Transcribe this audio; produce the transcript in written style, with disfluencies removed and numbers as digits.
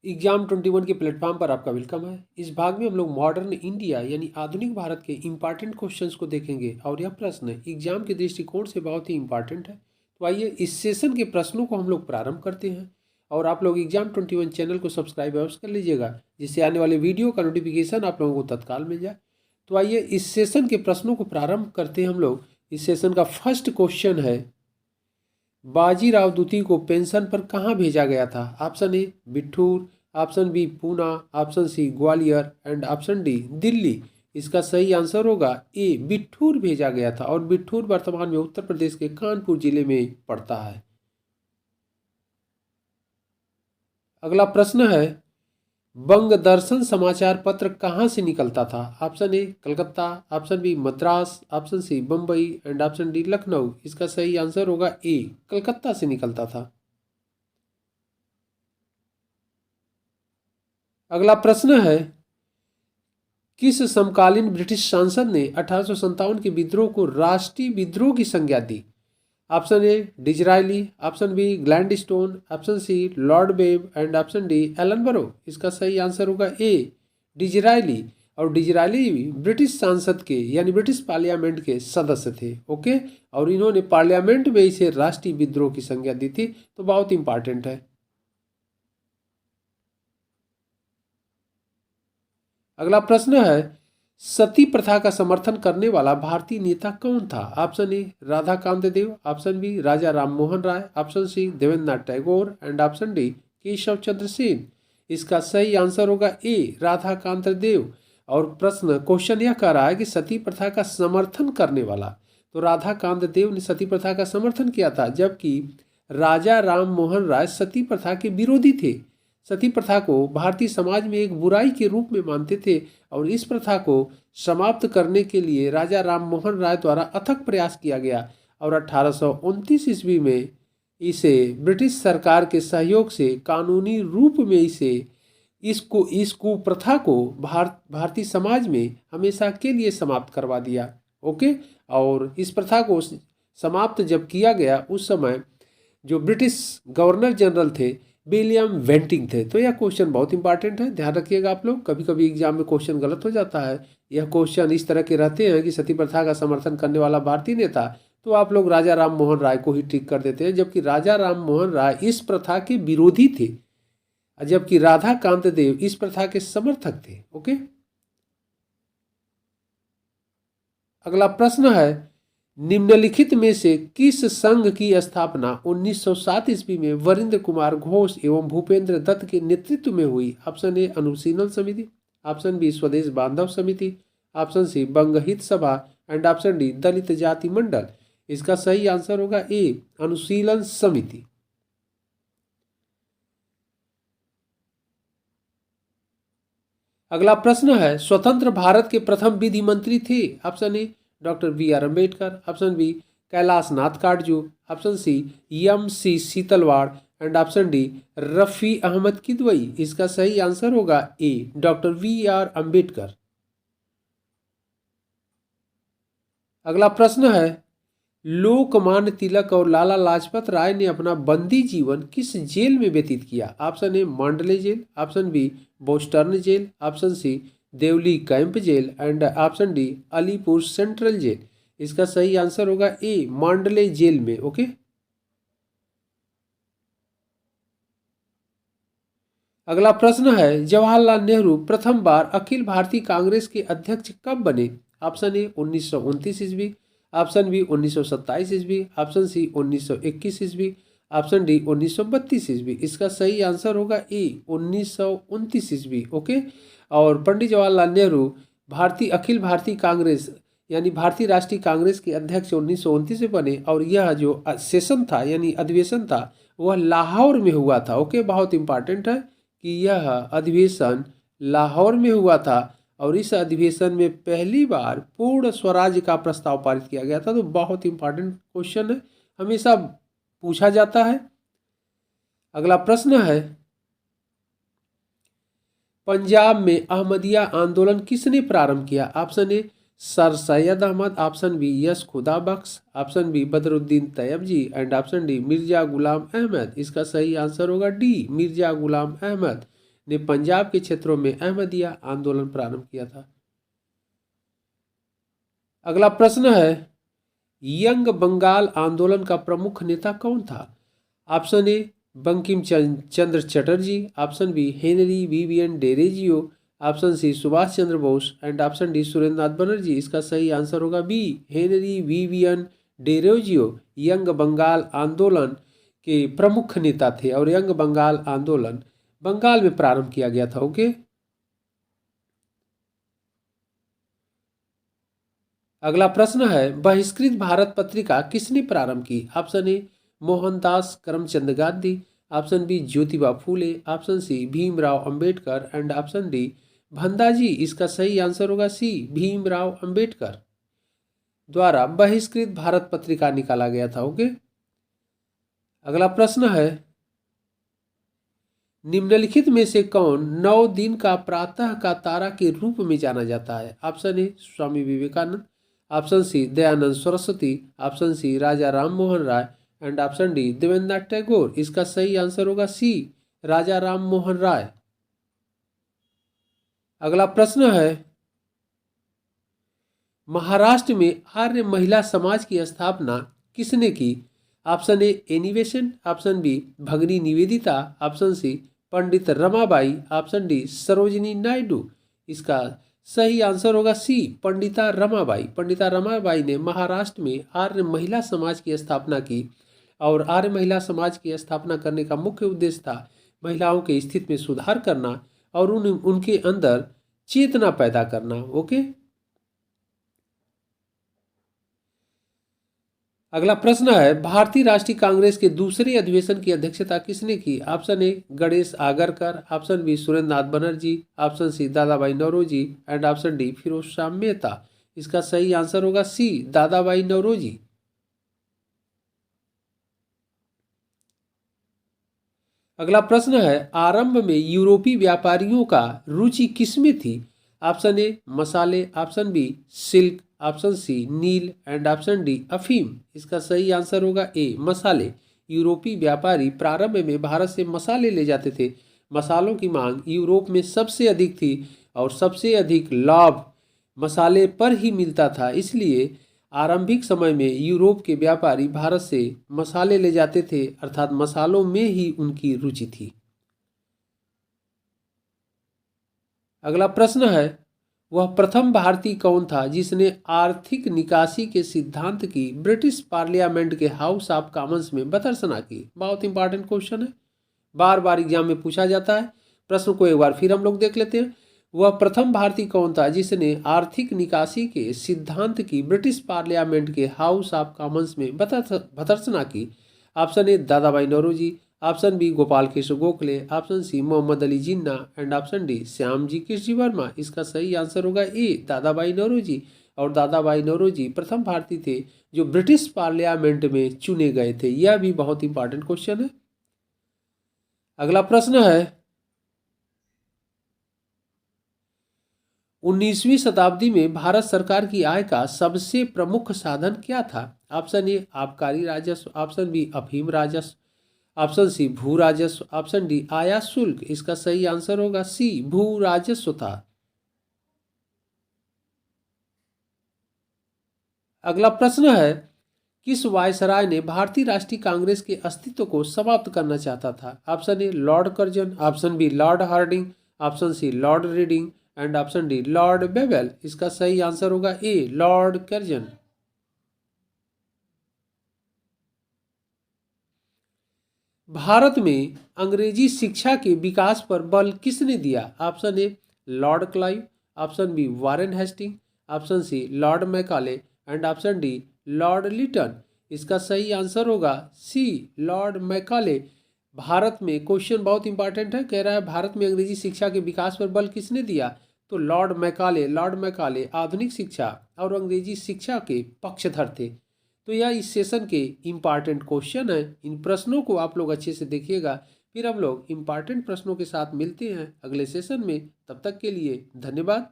Exam 21 के platform पर आपका वेलकम है। इस भाग में हम लोग मॉडर्न इंडिया यानी आधुनिक भारत के इम्पॉर्टेंट क्वेश्चंस को देखेंगे और यह प्रश्न एग्जाम के दृष्टिकोण से बहुत ही इम्पॉर्टेंट है। तो आइए इस सेशन के प्रश्नों को हम लोग प्रारंभ करते हैं और आप लोग एग्जाम 21 चैनल को सब्सक्राइब अवश्य कर लीजिएगा, जिससे आने वाले वीडियो का नोटिफिकेशन आप लोगों को तत्काल मिल जाए। तो आइए इस सेशन के प्रश्नों को प्रारंभ करते हैं हम लोग। इस सेशन का फर्स्ट क्वेश्चन है, बाजीराव द्वितीय को पेंशन पर कहाँ भेजा गया था? Option A Bithoor, option B Poona, option C Gwalior and option D Delhi. इसका सही आंसर होगा ए बिठूर भेजा गया था और बिठूर वर्तमान में उत्तर प्रदेश के कानपुर जिले में पड़ता है। अगला प्रश्न है, बंग दर्शन समाचार पत्र कहाँ से निकलता था? Option A Calcutta, option B Madras, option C Bombay and option D Lucknow. इसका सही आंसर होगा ए कलकत्ता से निकलता था। अगला प्रश्न है, किस समकालीन ब्रिटिश सांसद ने 1857 के विद्रोह को राष्ट्रीय विद्रोह की संज्ञा दी? Option A Disraeli, option B Gladstone, option C Lord Bev and option D Ellenborough. इसका सही आंसर होगा ए डिजरायली। और डिजरायली ब्रिटिश सांसद के यानी ब्रिटिश पार्लियामेंट के सदस्य थे। ओके, और इन्होंने पार्लियामेंट में इसे राष्ट्रीय विद्रोह की संज्ञा दी थी, तो बहुत इंपॉर्टेंट है। अगला प्रश्न है, सती प्रथा का समर्थन करने वाला भारतीय नेता कौन था? Option A Radhakant Dev, option B Raja Ram Mohan Roy, option C Devendranath Tagore and option D Keshav Chandra Sen. इसका सही आंसर होगा ए राधाकांत देव। और प्रश्न क्वेश्चन यह कह रहा है कि सती प्रथा का समर्थन करने वाला, तो राधाकांत देव ने सती प्रथा का समर्थन किया था, जबकि राजा राम मोहन राय सती प्रथा के विरोधी थे। सती प्रथा को भारतीय समाज में एक बुराई के रूप में मानते थे और इस प्रथा को समाप्त करने के लिए राजा राम मोहन राय द्वारा अथक प्रयास किया गया और 1829 ईस्वी में इसे ब्रिटिश सरकार के सहयोग से कानूनी रूप में इस कुप्रथा को भारतीय समाज में हमेशा के लिए समाप्त करवा दिया। ओके, और इस प्रथा को समाप्त जब किया गया उस समय जो ब्रिटिश गवर्नर जनरल थे विलियम वेंटिंग थे। तो यह क्वेश्चन बहुत इंपॉर्टेंट है, ध्यान रखिएगा आप लोग। कभी कभी एग्जाम में क्वेश्चन गलत हो जाता है। यह क्वेश्चन इस तरह के रहते हैं कि सती प्रथा का समर्थन करने वाला भारतीय नेता, तो आप लोग राजा राम मोहन राय को ही टिक कर देते हैं, जबकि राजा राम मोहन राय इस प्रथा के विरोधी थे, जबकि राधा कांत देव इस प्रथा के समर्थक थे। ओके, अगला प्रश्न है, निम्नलिखित में से किस संघ की स्थापना 1907 ईस्वी में वरिंद्र कुमार घोष एवं भूपेंद्र दत्त के नेतृत्व में हुई? ऑप्शन ए अनुशीलन समिति, ऑप्शन बी स्वदेश बांधव समिति, ऑप्शन सी बंग हित सभा एंड ऑप्शन डी दलित जाति मंडल। इसका सही आंसर होगा ए अनुशीलन समिति। अगला प्रश्न है, स्वतंत्र भारत के प्रथम विधि मंत्री थे? Option A doctor B R Ambedkar, option B Kailash Nath Katju, option C M C Setalvad and option D Rafi Ahmed Kidwai. इसका सही आंसर होगा A doctor V R Ambedkar. अगला प्रश्न है, लोकमान्य तिलक और लाला लाजपत राय ने अपना बंदी जीवन किस जेल में व्यतीत किया? Option A Mandalay jail, option B Borstal jail, option C Deoli camp jail and option D Alipur central jail. इसका सही आंसर होगा ए मांडले जेल में। ओके, अगला प्रश्न है, जवाहरलाल नेहरू प्रथम बार अखिल भारतीय कांग्रेस के अध्यक्ष कब बने? ऑप्शन ए 1929 ईस्वी, ऑप्शन बी 1927 ईस्वी, ऑप्शन सी 1921 ईस्वी, ऑप्शन डी 1932 ईस्वी। इसका सही आंसर होगा ए 1929 ईस्वी। ओके, और पंडित जवाहरलाल नेहरू अखिल भारतीय कांग्रेस यानी भारतीय राष्ट्रीय कांग्रेस के अध्यक्ष 1929 में बने और यह जो सेशन था यानी अधिवेशन था वह लाहौर में हुआ था। ओके, बहुत इंपॉर्टेंट है कि यह अधिवेशन लाहौर में हुआ था और इस अधिवेशन में पहली बार पूर्ण स्वराज का प्रस्ताव पारित किया गया था। तो बहुत इंपॉर्टेंट क्वेश्चन है, हमेशा पूछा जाता है। अगला प्रश्न है, पंजाब में अहमदिया आंदोलन किसने प्रारंभ किया? Option A sir Syed Ahmad, option B Yash Khuda Bakhsh, option B Badruddin Tyabji and option D Mirza Ghulam Ahmad. इसका सही आंसर होगा डी मिर्जा गुलाम अहमद। ने पंजाब के क्षेत्रों में अहमदिया आंदोलन प्रारंभ किया था? अगला प्रश्न है, यंग बंगाल आंदोलन का प्रमुख नेता कौन था? Option A Bankim Chandra Chatterjee, option B Henry Vivian Derozio, option C Subhash Chandra Bose and option D Surendra Nath Banerjee. इसका सही आंसर होगा B Henry Vivian Derozio young Bengal आंदोलन के प्रमुख नेता थे और यंग बंगाल आंदोलन बंगाल में प्रारंभ किया गया था। ओके, अगला प्रश्न है, बहिष्कृत भारत पत्रिका किसने प्रारंभ की? Option A Mohandas Karamchand Gandhi, option B Jyotiba Phule, option C Bhimrao Ambedkar and option D Bhandaji. इसका सही आंसर होगा सी भीमराव अंबेडकर द्वारा बहिष्कृत भारत पत्रिका निकाला गया था। ओके, अगला प्रश्न है, निम्नलिखित में से कौन 9 दिन का प्रातः का तारा के रूप में जाना जाता है? Option A Swami Vivekananda, option C Dayanand Saraswati, option C Raja Ram Mohan Roy and option D Debendranath Tagore. इसका सही आंसर होगा सी राजा राम मोहन राय। अगला प्रश्न है, महाराष्ट्र में आर्य महिला समाज की स्थापना किसने की? Option A Annie Besant, option B Bhagini Nivedita, option C Pandit Ramabai, option D Sarojini Naidu. इसका सही आंसर होगा सी पंडिता रमाबाई। पंडिता रमाबाई ने महाराष्ट्र में आर्य महिला समाज की स्थापना की और आर्य महिला समाज की स्थापना करने का मुख्य उद्देश्य था महिलाओं के स्थिति में सुधार करना और उनके अंदर चेतना पैदा करना। ओके, अगला प्रश्न है, भारतीय राष्ट्रीय कांग्रेस के दूसरे अधिवेशन की अध्यक्षता किसने की? Option A Ganesh Agarkar, option B Surendra Nath Banerjee, option C Dadabhai Naoroji and option D Firoz Shah Mehta. इसका सही आंसर होगा सी दादाभाई नौरोजी। अगला प्रश्न है, आरंभ में यूरोपीय व्यापारियों का रुचि किसमें थी? ऑप्शन ए मसाले, option B silk, option C नील एंड ऑप्शन डी अफीम। इसका सही आंसर होगा ए मसाले। यूरोपीय व्यापारी प्रारंभ में भारत से मसाले ले जाते थे। मसालों की मांग यूरोप में सबसे अधिक थी और सबसे अधिक लाभ मसाले पर ही मिलता था, इसलिए आरंभिक समय में यूरोप के व्यापारी भारत से मसाले ले जाते थे, अर्थात मसालों में ही उनकी रुचि थी। अगला प्रश्न है, वह प्रथम भारतीय कौन था जिसने आर्थिक निकासी के सिद्धांत की ब्रिटिश पार्लियामेंट के हाउस ऑफ कॉमन्स में बतर्सना की? बहुत इंपॉर्टेंट क्वेश्चन है, बार बार एग्जाम में पूछा जाता है। प्रश्न को एक बार फिर हम लोग देख लेते हैं। वह प्रथम भारतीय कौन था जिसने आर्थिक निकासी के सिद्धांत की ब्रिटिश पार्लियामेंट के हाउस ऑफ कॉमन्स में भर्त्सना की? Option A Dadabhai Naoroji, option B Gopal Krishna Gokhale, option C Mohammad Ali Jinnah and option D Shyamji Krishna Varma. इसका सही आंसर होगा ए दादाभाई नौरोजी। और दादाभाई नौरोजी प्रथम भारतीय थे जो ब्रिटिश पार्लियामेंट में चुने गए थे। यह भी बहुत इंपॉर्टेंट क्वेश्चन है। अगला प्रश्न है, 19वीं शताब्दी में भारत सरकार की आय का सबसे प्रमुख साधन क्या था? ऑप्शन ए आबकारी राजस्व, ऑप्शन बी अफीम राजस्व, ऑप्शन सी भू राजस्व, ऑप्शन डी आयात शुल्क। इसका सही आंसर होगा सी भू राजस्व था। अगला प्रश्न है, किस वायसराय ने भारतीय राष्ट्रीय कांग्रेस के अस्तित्व को समाप्त करना चाहता था? Option A Lord Curzon, option B Lord Hardinge, option C Lord Reading and option D Lord Wavell. इसका सही आंसर होगा ए लॉर्ड कर्जन। भारत में अंग्रेजी शिक्षा के विकास पर बल किसने दिया? Option A Lord Clive, option B Warren Hasting, option C Lord Macaulay and option D Lord Lytton. इसका सही आंसर होगा सी लॉर्ड मैकाले। भारत में क्वेश्चन बहुत इंपॉर्टेंट है, कह रहा है भारत में अंग्रेजी शिक्षा के विकास पर बल किसने दिया? तो लॉर्ड मैकाले आधुनिक शिक्षा और अंग्रेजी शिक्षा के पक्षधर थे। तो यह इस सेशन के इम्पॉर्टेंट क्वेश्चन है। इन प्रश्नों को आप लोग अच्छे से देखिएगा। फिर हम लोग इम्पॉर्टेंट प्रश्नों के साथ मिलते हैं अगले सेशन में। तब तक के लिए धन्यवाद।